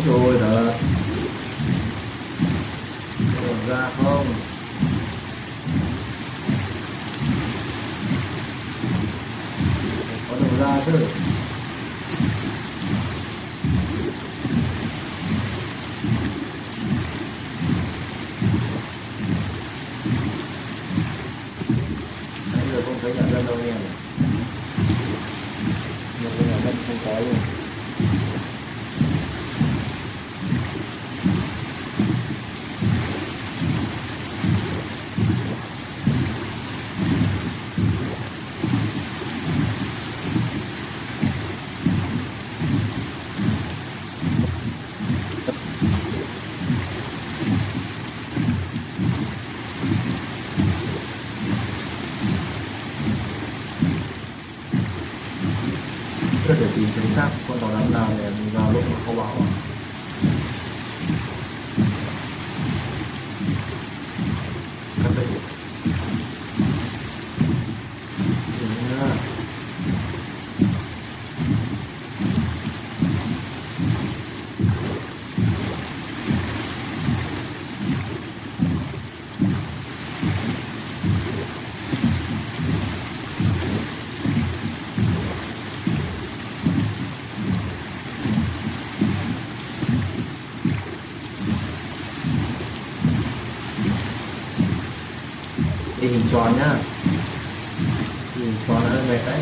rồi thật. Có đầu ra không? Có đầu ra chứ. Nãy giờ không thấy nhà dân đâu nha. Một cái nhà dân không có luôn. Chưa thể tìm chính xác con tàu đắm nào để mình vào lúc mà không báo à. Cắt đây. Đúng nhá. Đi hình tròn nhá. Đi hình tròn nó mệt đấy.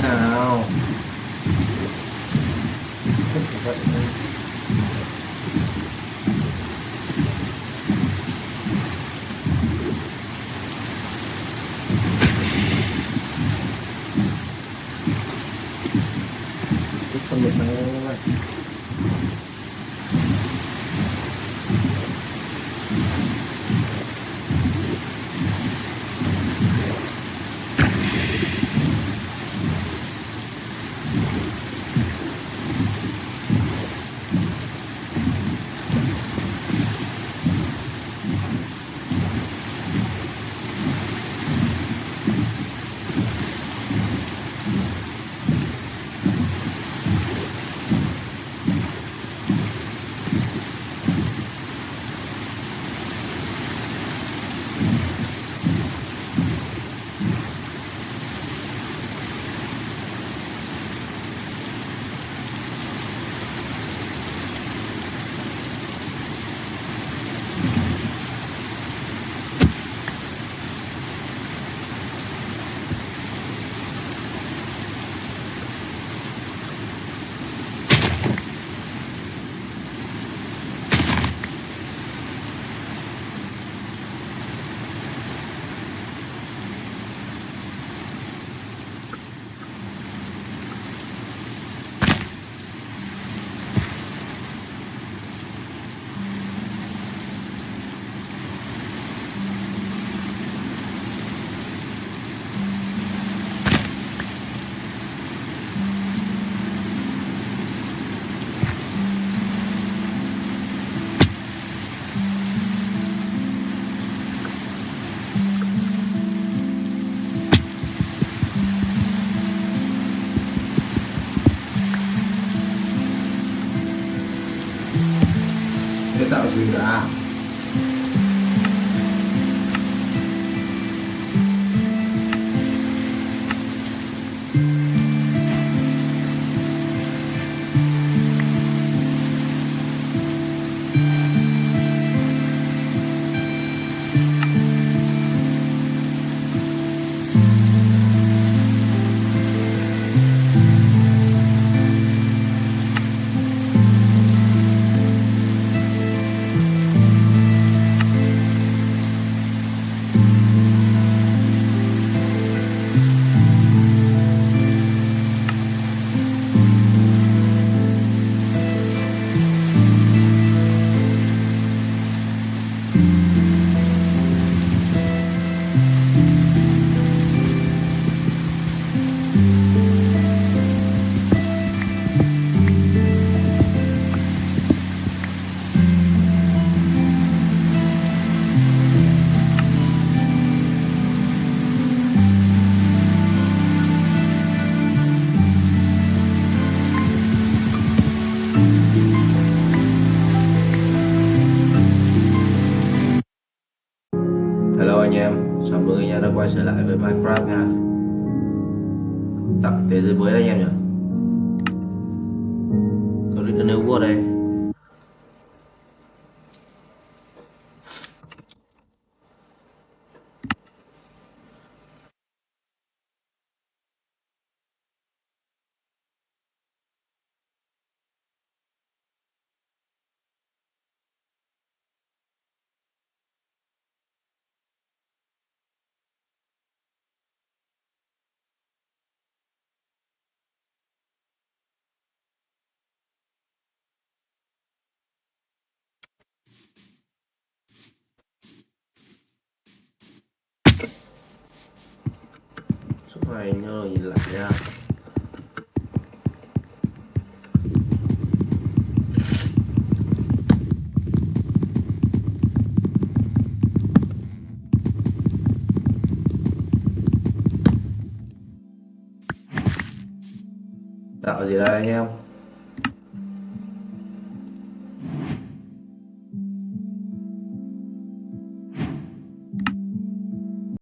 Nào. Không phải vậy đâu. Cái con mực này vậy. pin đã. Hello anh em, chào mừng anh em đã quay trở lại với Minecraft nha. Tập thế giới mới đấy anh em nhỉ. Có New World đây. Suốt ngày nhớ nhìn lại nha. Tạo gì đây anh em?